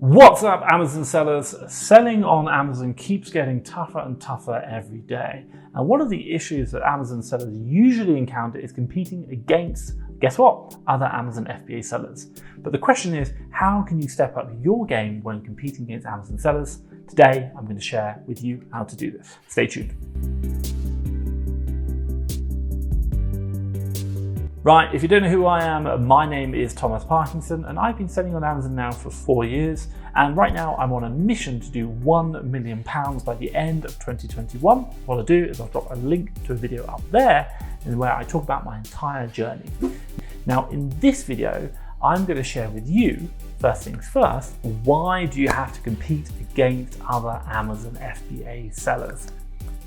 What's up, Amazon sellers? Selling on Amazon keeps getting tougher and tougher every day. And one of the issues that Amazon sellers usually encounter is competing against, guess what, other Amazon FBA sellers. But the question is, how can you step up your game when competing against Amazon sellers? Today, I'm going to share with you how to do this. Stay tuned. Right, if you don't know who I am, my name is Thomas Parkinson and I've been selling on Amazon now for 4 years. And right now I'm on a mission to do £1 million by the end of 2021. What I'll do is I'll drop a link to a video up there where I talk about my entire journey. Now in this video, I'm going to share with you, first things first, why do you have to compete against other Amazon FBA sellers?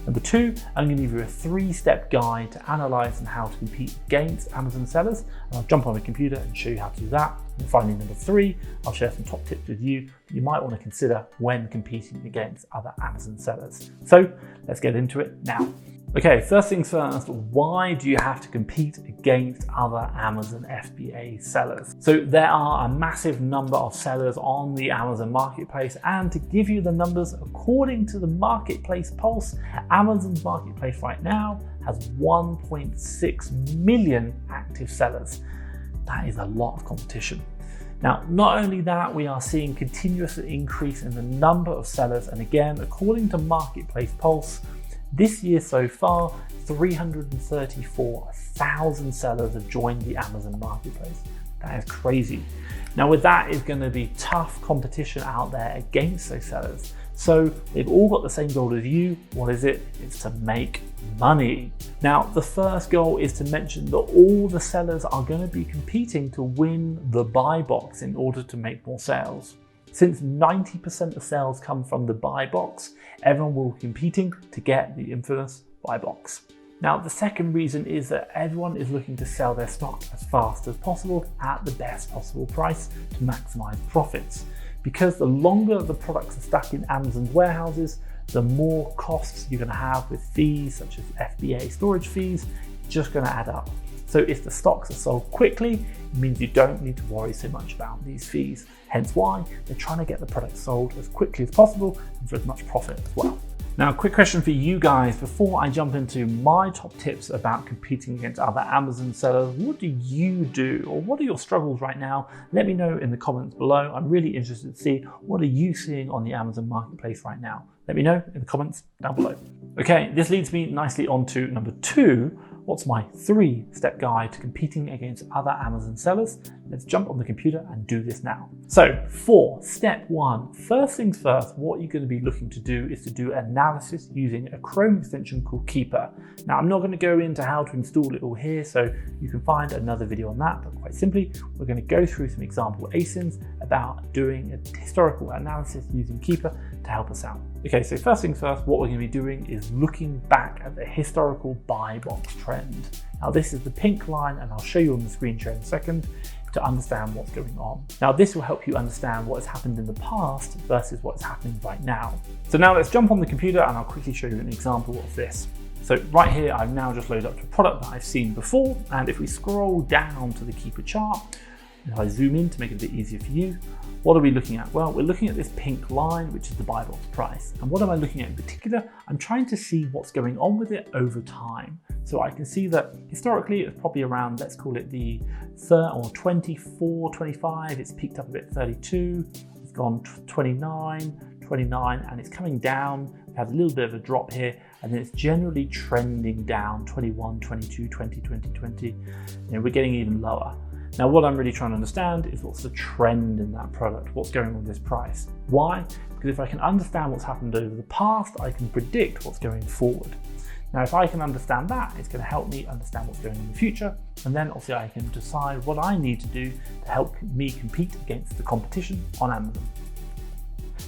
Number two, I'm going to give you a 3-step guide to analyze and how to compete against Amazon sellers. And I'll jump on the computer and show you how to do that. And finally, number 3, I'll share some top tips with you that you might want to consider when competing against other Amazon sellers. So let's get into it now. Okay, first things first, why do you have to compete against other Amazon FBA sellers? So there are a massive number of sellers on the Amazon marketplace, and to give you the numbers, according to the marketplace pulse, Amazon's marketplace right now has 1.6 million active sellers. That is a lot of competition. Now, not only that, we are seeing continuous increase in the number of sellers, and again, according to marketplace pulse, this year so far, 334,000 sellers have joined the Amazon marketplace. That is crazy. Now with that is going to be tough competition out there against those sellers. So they've all got the same goal as you. What is it? It's to make money. Now the first goal is to mention that all the sellers are going to be competing to win the buy box in order to make more sales. Since 90% of sales come from the buy box, everyone will be competing to get the infamous buy box. Now, the second reason is that everyone is looking to sell their stock as fast as possible at the best possible price to maximize profits. Because the longer the products are stuck in Amazon's warehouses, the more costs you're going to have with fees such as FBA storage fees, just going to add up. So if the stocks are sold quickly, it means you don't need to worry so much about these fees. Hence why they're trying to get the product sold as quickly as possible and for as much profit as well. Now, a quick question for you guys before I jump into my top tips about competing against other Amazon sellers. What do you do, or what are your struggles right now? Let me know in the comments below. I'm really interested to see what are you seeing on the Amazon marketplace right now. Let me know in the comments down below. Okay, this leads me nicely on to number 2. What's my 3-step guide to competing against other Amazon sellers? Let's jump on the computer and do this now. So for step 1, first things first, what you're going to be looking to do is to do analysis using a Chrome extension called Keeper. Now, I'm not going to go into how to install it all here, so you can find another video on that, but quite simply, we're going to go through some example ASINs about doing a historical analysis using Keeper to help us out. Okay, so first things first, what we're going to be doing is looking back at the historical buy box trend. Now this is the pink line, and I'll show you on the screen share in a second to understand what's going on. Now this will help you understand what has happened in the past versus what's happening right now. So now let's jump on the computer and I'll quickly show you an example of this. So right here, I've now just loaded up to a product that I've seen before, and if we scroll down to the Keeper chart, if I zoom in to make it a bit easier for you, what are we looking at? Well, we're looking at this pink line, which is the buy box price. And what am I looking at in particular? I'm trying to see what's going on with it over time. So I can see that historically it's probably around, let's call it the 24, 25. It's peaked up a bit, 32. It's gone 29, and it's coming down. We have a little bit of a drop here, and then it's generally trending down, 21, 22, 20, 20. We're getting even lower. Now, what I'm really trying to understand is what's the trend in that product, what's going on with this price. Why? Because if I can understand what's happened over the past, I can predict what's going forward. Now, if I can understand that, it's going to help me understand what's going on in the future. And then obviously I can decide what I need to do to help me compete against the competition on Amazon.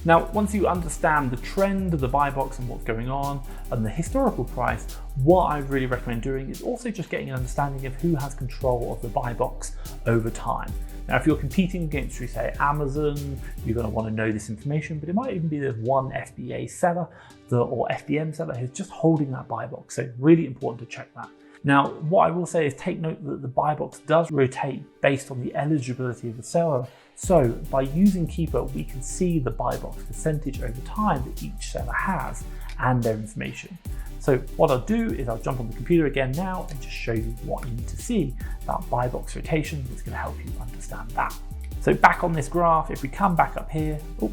Now, once you understand the trend of the buy box and what's going on and the historical price, what I really recommend doing is also just getting an understanding of who has control of the buy box over time. Now, if you're competing against, say, Amazon, you're going to want to know this information, but it might even be there's one FBA seller or FBM seller who's just holding that buy box. So really important to check that. Now, what I will say is take note that the buy box does rotate based on the eligibility of the seller. So by using Keeper, we can see the buy box percentage over time that each seller has and their information. So what I'll do is I'll jump on the computer again now and just show you what you need to see about buy box rotation that's going to help you understand that. So back on this graph, if we come back up here, we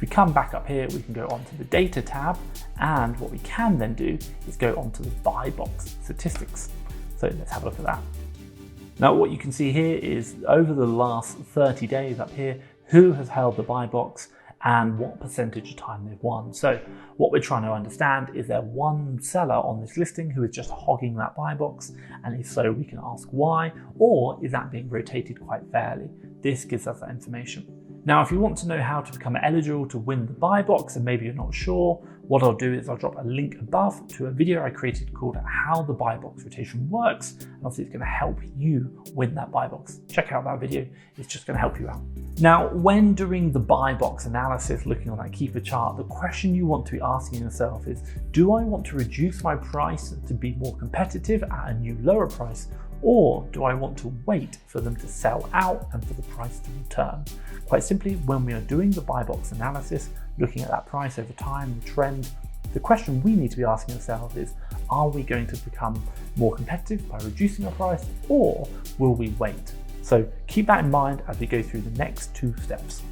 can go onto the data tab, and what we can then do is go onto the buy box statistics. So let's have a look at that. Now what you can see here is over the last 30 days up here, who has held the buy box and what percentage of time they've won. So what we're trying to understand, is there one seller on this listing who is just hogging that buy box? And if so, we can ask why, or is that being rotated quite fairly? This gives us that information. Now, if you want to know how to become eligible to win the buy box and maybe you're not sure, what I'll do is I'll drop a link above to a video I created called How the Buy Box Rotation Works. And obviously it's going to help you win that buy box. Check out that video, it's just going to help you out. Now, when doing the buy box analysis, looking on that Keeper chart, the question you want to be asking yourself is, do I want to reduce my price to be more competitive at a new lower price? Or do I want to wait for them to sell out and for the price to return? Quite simply, when we are doing the buy box analysis, looking at that price over time, the trend, the question we need to be asking ourselves is, are we going to become more competitive by reducing our price, or will we wait? So keep that in mind as we go through the next two steps.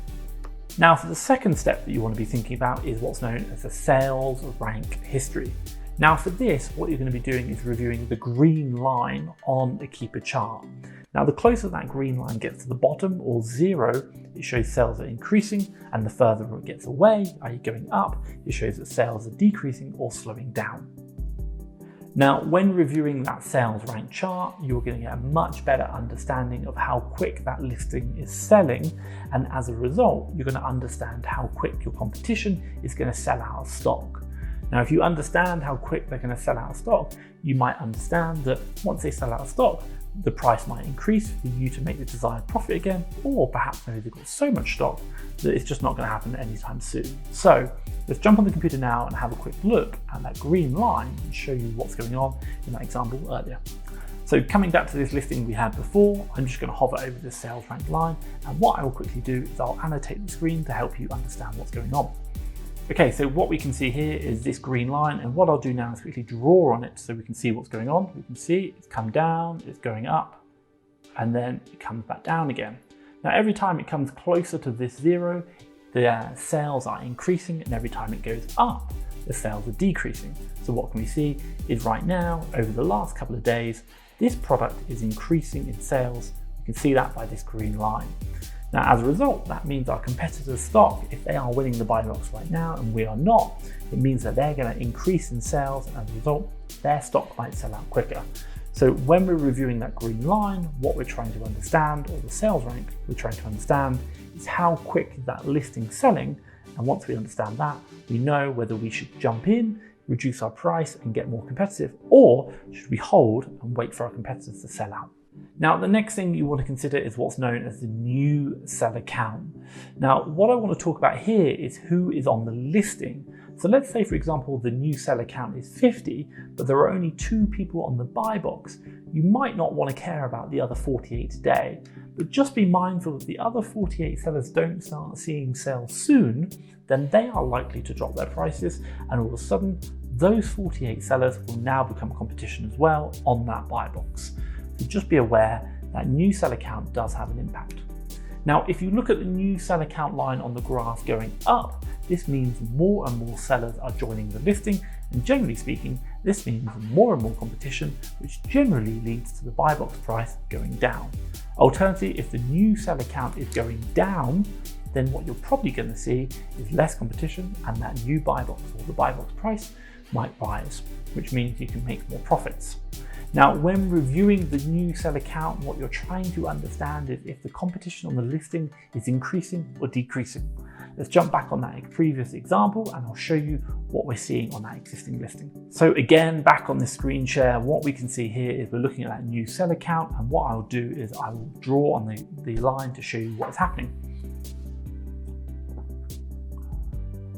Now, for the second step that you want to be thinking about is what's known as the sales rank history. Now for this, what you're going to be doing is reviewing the green line on the Keeper chart. Now the closer that green line gets to the bottom, or 0, it shows sales are increasing, and the further it gets away, i.e. going up, it shows that sales are decreasing or slowing down. Now when reviewing that sales rank chart, you're going to get a much better understanding of how quick that listing is selling, and as a result, you're going to understand how quick your competition is going to sell out of stock. Now, if you understand how quick they're going to sell out of stock, you might understand that once they sell out of stock, the price might increase for you to make the desired profit again, or perhaps maybe they've got so much stock that it's just not going to happen anytime soon. So let's jump on the computer now and have a quick look at that green line and show you what's going on in that example earlier. So coming back to this listing we had before, I'm just going to hover over the sales rank line, and what I will quickly do is I'll annotate the screen to help you understand what's going on. Okay, so what we can see here is this green line, and what I'll do now is quickly draw on it so we can see what's going on. We can see it's come down, it's going up, and then it comes back down again. Now every time it comes closer to this 0, the sales are increasing, and every time it goes up, the sales are decreasing. So what can we see is right now, over the last couple of days, this product is increasing in sales. You can see that by this green line. Now, as a result, that means our competitors' stock, if they are winning the buy box right now and we are not, it means that they're going to increase in sales, and as a result, their stock might sell out quicker. So when we're reviewing that green line, what we're trying to understand, or the sales rank we're trying to understand, is how quick that listing's selling. And once we understand that, we know whether we should jump in, reduce our price and get more competitive, or should we hold and wait for our competitors to sell out. Now, the next thing you want to consider is what's known as the new seller count. Now, what I want to talk about here is who is on the listing. So let's say, for example, the new seller count is 50, but there are only 2 people on the buy box. You might not want to care about the other 48 today, but just be mindful if the other 48 sellers don't start seeing sales soon, then they are likely to drop their prices, and all of a sudden, those 48 sellers will now become competition as well on that buy box. So just be aware that new seller count does have an impact. Now, if you look at the new seller count line on the graph going up, this means more and more sellers are joining the listing, and generally speaking, this means more and more competition, which generally leads to the buy box price going down. Alternatively, if the new seller count is going down, then what you're probably going to see is less competition, and that new buy box, or the buy box price, might rise, which means you can make more profits. Now, when reviewing the new seller count, what you're trying to understand is if the competition on the listing is increasing or decreasing. Let's jump back on that previous example and I'll show you what we're seeing on that existing listing. So again, back on this screen share, what we can see here is we're looking at that new seller count, and what I'll do is I will draw on the line to show you what is happening.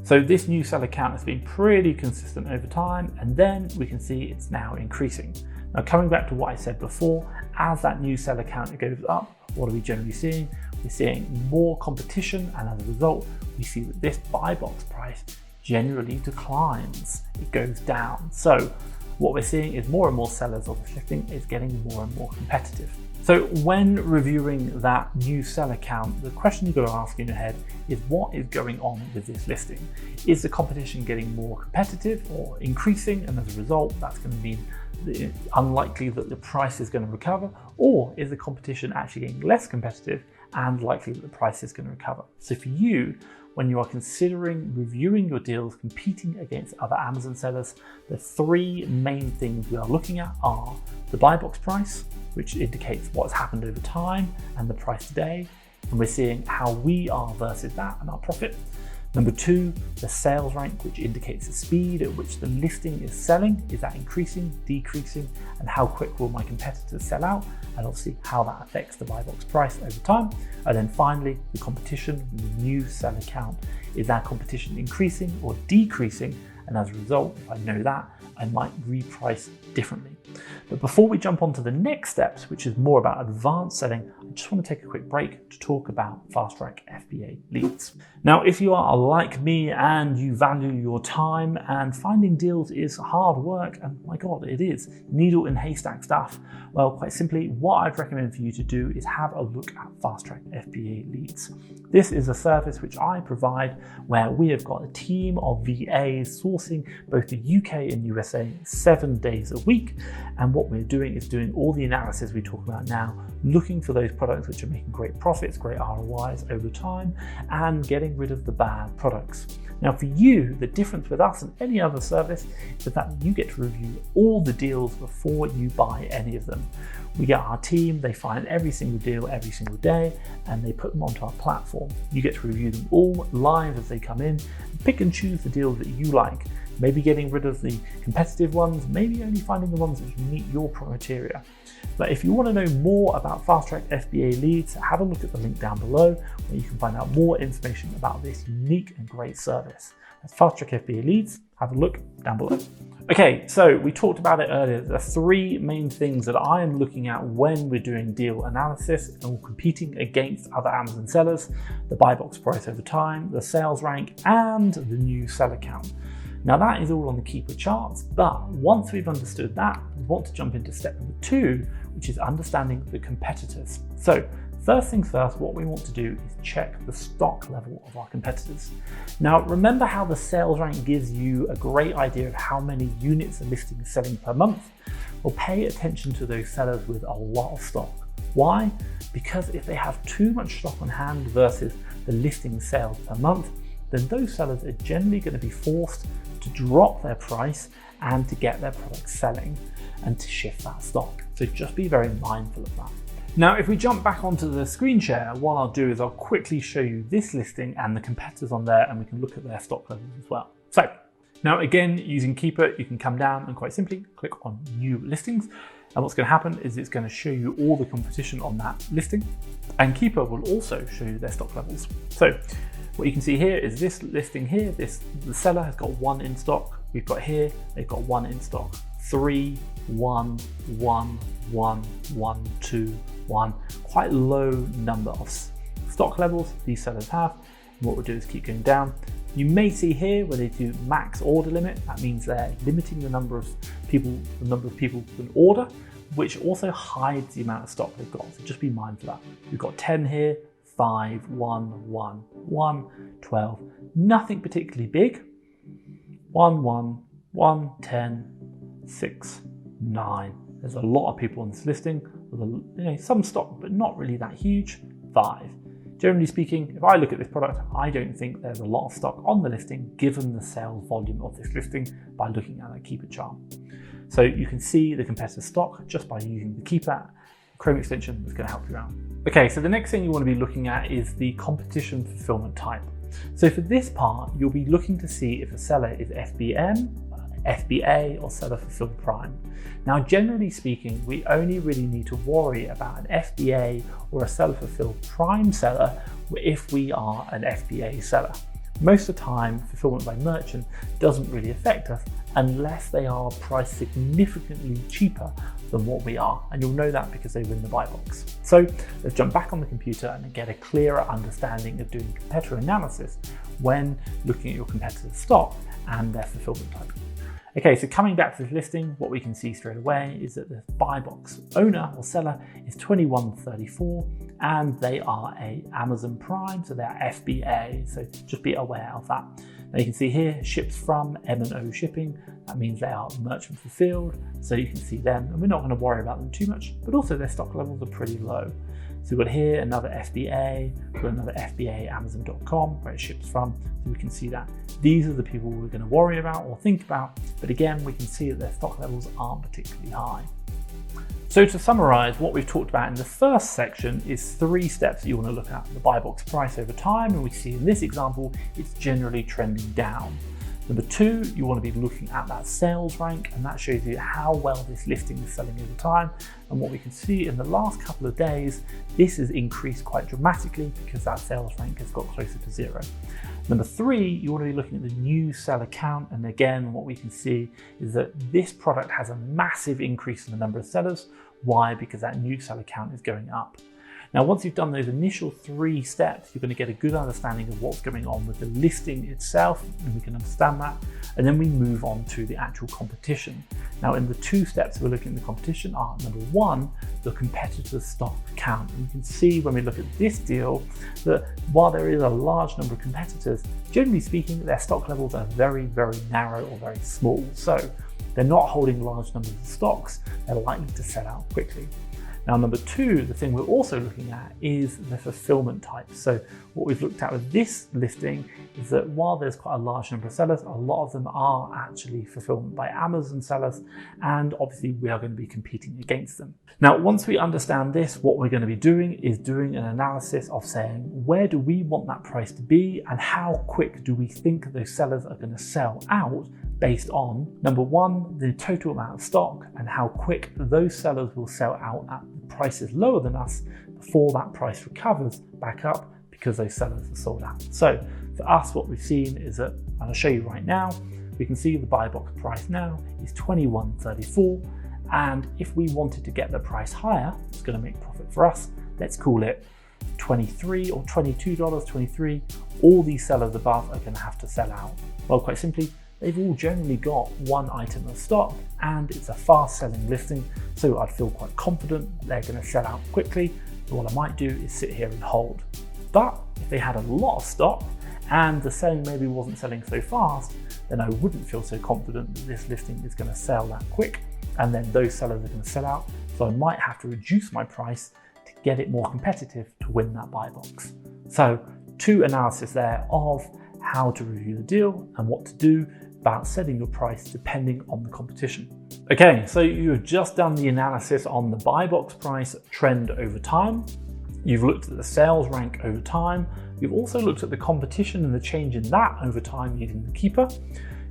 So this new seller count has been pretty consistent over time, and then we can see it's now increasing. Now, coming back to what I said before, as that new seller count goes up, what are we generally seeing? we're seeing more competition, and as a result, we see that this buy box price generally declines. It goes down. So what we're seeing is more and more sellers of this listing is getting more and more competitive. So when reviewing that new seller count, the question you've got to ask in your head is, what is going on with this listing? Is the competition getting more competitive or increasing? And as a result, that's going to mean unlikely that the price is going to recover, or is the competition actually getting less competitive and likely that the price is going to recover? So for you, when you are considering reviewing your deals, competing against other Amazon sellers, the three main things we are looking at are the buy box price, which indicates what's happened over time, and the price today. And we're seeing how we are versus that and our profit. Number two, the sales rank, which indicates the speed at which the listing is selling. Is that increasing, decreasing, and how quick will my competitors sell out? And obviously how that affects the buy box price over time. And then finally, the competition, the new seller count. Is that competition increasing or decreasing? And as a result, if I know that, I might reprice differently. But before we jump on to the next steps, which is more about advanced selling, I just want to take a quick break to talk about FastTrackFBA leads. Now, if you are like me and you value your time, and finding deals is hard work, and my God, it is needle in haystack stuff, well, quite simply, what I'd recommend for you to do is have a look at FastTrackFBA leads. This is a service which I provide where we have got a team of VAs sourcing both the UK and USA 7 days a week. And what we're doing is doing all the analysis we talk about now, looking for those products which are making great profits, great ROIs over time, and getting rid of the bad products. Now for you, the difference with us and any other service is that you get to review all the deals before you buy any of them. We get our team, they find every single deal every single day, and they put them onto our platform. You get to review them all live as they come in, and pick and choose the deals that you like. Maybe getting rid of the competitive ones, maybe only finding the ones which meet your criteria. But if you want to know more about FastTrackFBA leads, have a look at the link down below where you can find out more information about this unique and great service. That's FastTrackFBA leads. Have a look down below. Okay, so we talked about it earlier. There are three main things that I am looking at when we're doing deal analysis and competing against other Amazon sellers: the buy box price over time, the sales rank, and the new seller count. Now that is all on the Keeper charts, but once we've understood that, we want to jump into step number two, which is understanding the competitors. So first things first, what we want to do is check the stock level of our competitors. Now remember how the sales rank gives you a great idea of how many units a listing is selling per month? Well, pay attention to those sellers with a lot of stock. Why? Because if they have too much stock on hand versus the listing sales per month, then those sellers are generally going to be forced to drop their price and to get their product selling and to shift that stock. So just be very mindful of that. Now, if we jump back onto the screen share, what I'll do is I'll quickly show you this listing and the competitors on there, and we can look at their stock levels as well. So now again, using Keeper, you can come down and quite simply click on new listings. And what's going to happen is it's going to show you all the competition on that listing, and Keeper will also show you their stock levels. So what you can see here is this listing here, the seller has got 1 in stock. We've got here, they've got 1 in stock. 3, 1, 1, 1, 1, 2, 1. Quite low number of stock levels these sellers have. And what we'll do is keep going down. You may see here where they do max order limit. That means they're limiting the number of people who can order, which also hides the amount of stock they've got. So just be mindful of that. We've got 10 here, 5, 1, 1, 1, 12, nothing particularly big. 1, 1, 1, 10, 6, 9. There's a lot of people on this listing with some stock, but not really that huge. 5. Generally speaking, if I look at this product, I don't think there's a lot of stock on the listing given the sales volume of this listing by looking at that Keeper chart. So you can see the competitor stock just by using the Keeper Chrome extension that's going to help you out. Okay, so the next thing you want to be looking at is the competition fulfillment type. So for this part, you'll be looking to see if a seller is FBM, FBA, or seller fulfilled prime. Now, generally speaking, we only really need to worry about an FBA or a seller fulfilled prime seller if we are an FBA seller. Most of the time, fulfillment by merchant doesn't really affect us unless they are priced significantly cheaper than what we are. And you'll know that because they win the buy box. So let's jump back on the computer and get a clearer understanding of doing competitor analysis when looking at your competitor's stock and their fulfillment type. Okay, so coming back to this listing, what we can see straight away is that the buy box owner or seller is 2134 and they are a Amazon Prime, so they're FBA, so just be aware of that. Now you can see here, ships from M&O shipping, that means they are merchant fulfilled, so you can see them, and we're not going to worry about them too much, but also their stock levels are pretty low. So we've got here another FBA, we've got another FBA Amazon.com where it ships from, so we can see that these are the people we're going to worry about or think about, but again we can see that their stock levels aren't particularly high. So to summarize, what we've talked about in the first section is 3 steps that you want to look at: the buy box price over time, and we see in this example it's generally trending down. Number 2, you want to be looking at that sales rank, and that shows you how well this listing is selling over time. And what we can see in the last couple of days, this has increased quite dramatically because that sales rank has got closer to 0. Number 3, you want to be looking at the new seller count, and again what we can see is that this product has a massive increase in the number of sellers. Why? Because that new seller count is going up. Now, once you've done those initial 3 steps, you're going to get a good understanding of what's going on with the listing itself, and we can understand that. And then we move on to the actual competition. Now, in the 2 steps we're looking at the competition are, number 1, the competitor's stock count. And you can see when we look at this deal that while there is a large number of competitors, generally speaking, their stock levels are very, very narrow or very small. So they're not holding large numbers of stocks, they're likely to sell out quickly. Now, number 2, the thing we're also looking at is the fulfillment type. So what we've looked at with this listing is that while there's quite a large number of sellers, a lot of them are actually fulfillment by Amazon sellers, and obviously we are going to be competing against them. Now, once we understand this, what we're going to be doing is doing an analysis of saying, where do we want that price to be and how quick do we think those sellers are going to sell out, based on, number 1, the total amount of stock and how quick those sellers will sell out at prices lower than us before that price recovers back up because those sellers are sold out. So for us, what we've seen is that, and I'll show you right now, we can see the buy box price now is $21.34, and if we wanted to get the price higher, it's going to make profit for us. Let's call it $23 or $22.23. All these sellers above are going to have to sell out. Well, quite simply, they've all generally got 1 item of stock and it's a fast selling listing, so I'd feel quite confident they're going to sell out quickly. So what I might do is sit here and hold. But if they had a lot of stock and the selling maybe wasn't selling so fast, then I wouldn't feel so confident that this listing is going to sell that quick, and then those sellers are going to sell out. So I might have to reduce my price to get it more competitive to win that buy box. So 2 analysis there of how to review the deal and what to do about setting your price depending on the competition. Okay, so you've just done the analysis on the buy box price trend over time. You've looked at the sales rank over time. You've also looked at the competition and the change in that over time using the keeper.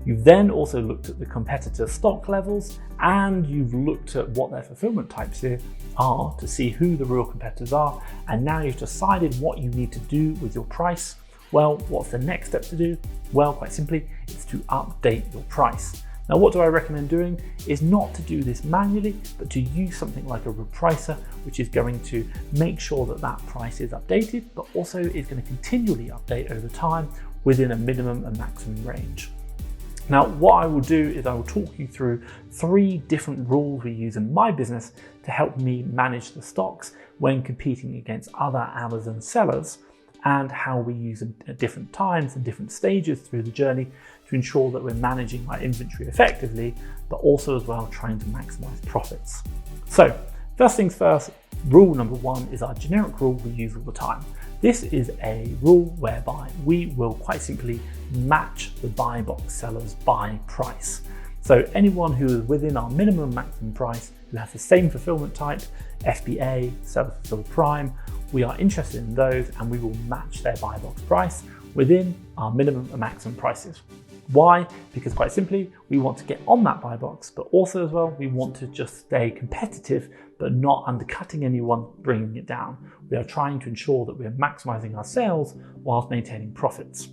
You've then also looked at the competitor stock levels, and you've looked at what their fulfillment types here are to see who the real competitors are. And now you've decided what you need to do with your price. Well, what's the next step to do? Well, quite simply, it's to update your price. Now, what do I recommend doing is not to do this manually, but to use something like a repricer, which is going to make sure that that price is updated, but also is going to continually update over time within a minimum and maximum range. Now, what I will do is I will talk you through 3 different rules we use in my business to help me manage the stocks when competing against other Amazon sellers, and how we use them at different times and different stages through the journey to ensure that we're managing our inventory effectively, but also as well trying to maximize profits. So first things first, rule number 1 is our generic rule we use all the time. This is a rule whereby we will quite simply match the buy box sellers by price. So anyone who is within our minimum and maximum price, who has the same fulfillment type, FBA, self-fulfilled prime, we are interested in those and we will match their buy box price within our minimum and maximum prices. Why? Because quite simply, we want to get on that buy box, but also as well, we want to just stay competitive, but not undercutting anyone, bringing it down. We are trying to ensure that we are maximizing our sales whilst maintaining profits.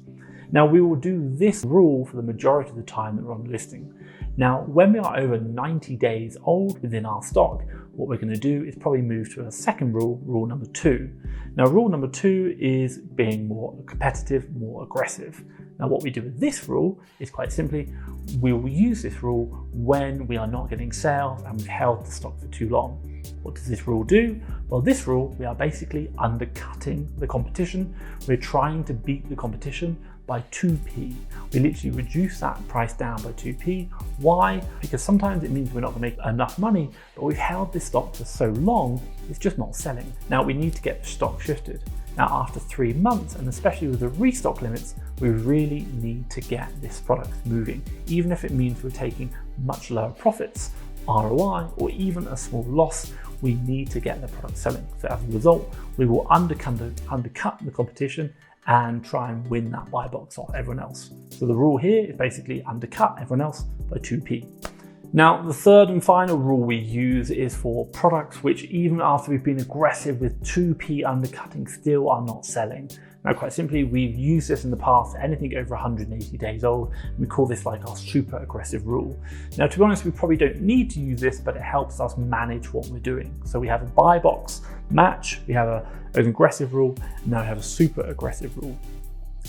Now we will do this rule for the majority of the time that we're on the listing. Now, when we are over 90 days old within our stock, what we're going to do is probably move to a second rule, rule number 2. Now, rule number 2 is being more competitive, more aggressive. Now, what we do with this rule is quite simply, we will use this rule when we are not getting sales and we've held the stock for too long. What does this rule do? Well, this rule, we are basically undercutting the competition. We're trying to beat the competition by 2p. We literally reduce that price down by 2p. Why? Because sometimes it means we're not going to make enough money, but we've held this stock for so long, it's just not selling. Now we need to get the stock shifted. Now after 3 months, and especially with the restock limits, we really need to get this product moving, even if it means we're taking much lower profits, ROI, or even a small loss. We need to get the product selling. So as a result, we will undercut the competition and try and win that buy box off everyone else. So the rule here is basically undercut everyone else by 2p. Now, the third and final rule we use is for products which, even after we've been aggressive with 2p undercutting, still are not selling. Now, quite simply, we've used this in the past, anything over 180 days old, and we call this like our super aggressive rule. Now, to be honest, we probably don't need to use this, but it helps us manage what we're doing. So we have a buy box match, we have an aggressive rule, and now we have a super aggressive rule.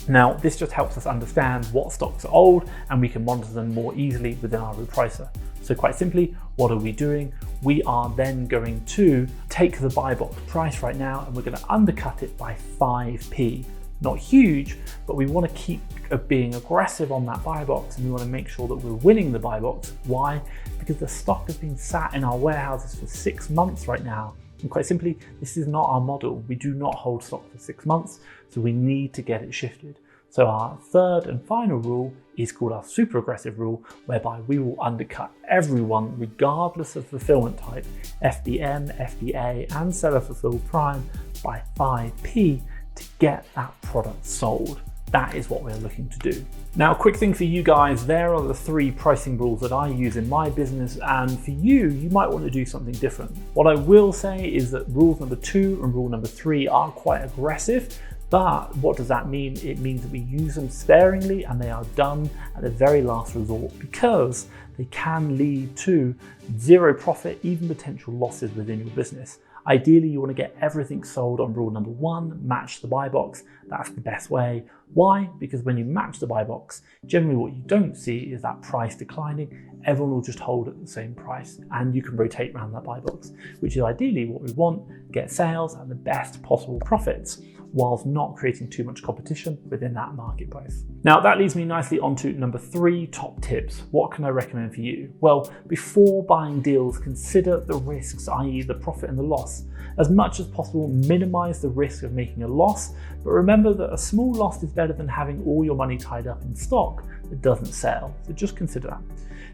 Now, this just helps us understand what stocks are old, and we can monitor them more easily within our repricer. So quite simply, what are we doing? We are then going to take the buy box price right now, and we're going to undercut it by 5p. Not huge, but we want to keep being aggressive on that buy box, and we want to make sure that we're winning the buy box. Why? Because the stock has been sat in our warehouses for 6 months right now. And quite simply, this is not our model. We do not hold stock for 6 months, so we need to get it shifted. So our third and final rule is called our super aggressive rule, whereby we will undercut everyone regardless of fulfillment type, FBM, FBA, and seller fulfilled prime by 5p to get that product sold. That is what we're looking to do. Now, a quick thing for you guys, there are the 3 pricing rules that I use in my business, and for you, you might want to do something different. What I will say is that rules number 2 and rule number 3 are quite aggressive, but what does that mean? It means that we use them sparingly and they are done at the very last resort, because they can lead to 0 profit, even potential losses within your business. Ideally, you want to get everything sold on rule number 1, match the buy box. That's the best way. Why? Because when you match the buy box, generally what you don't see is that price declining. Everyone will just hold at the same price, and you can rotate around that buy box, which is ideally what we want, get sales and the best possible profits, whilst not creating too much competition within that marketplace. Now, that leads me nicely onto number 3, top tips. What can I recommend for you? Well, before buying deals, consider the risks, i.e. the profit and the loss. As much as possible, minimize the risk of making a loss, but remember that a small loss is better than having all your money tied up in stock that doesn't sell. So just consider that.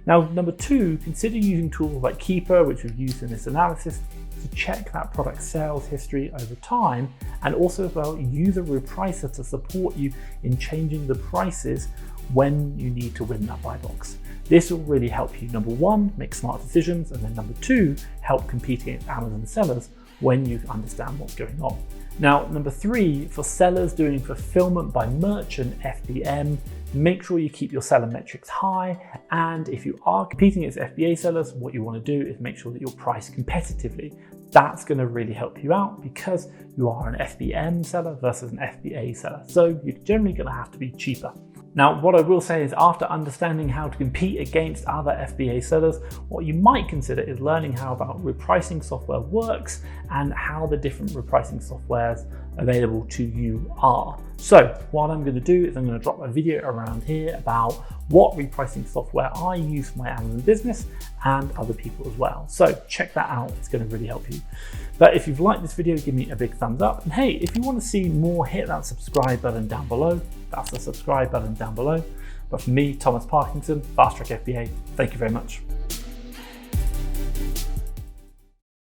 Now, number 2, consider using tools like Keeper, which we've used in this analysis, to check that product sales history over time, and also as well use a repricer to support you in changing the prices when you need to win that buy box. This will really help you, number 1, make smart decisions, and then number 2, help compete against Amazon sellers when you understand what's going on. Now, number 3, for sellers doing fulfillment by merchant, FBM, make sure you keep your seller metrics high. And if you are competing against FBA sellers, what you want to do is make sure that you're priced competitively. That's going to really help you out because you are an FBM seller versus an FBA seller. So you're generally going to have to be cheaper. Now, what I will say is after understanding how to compete against other FBA sellers, what you might consider is learning how about repricing software works and how the different repricing softwares available to you are. So what I'm going to do is I'm going to drop a video around here about what repricing software I use for my Amazon business and other people as well. So check that out, it's going to really help you. But if you've liked this video, give me a big thumbs up. And hey, if you want to see more, hit that subscribe button down below. That's the subscribe button down below. But for me, Thomas Parkinson, FastTrackFBA, thank you very much.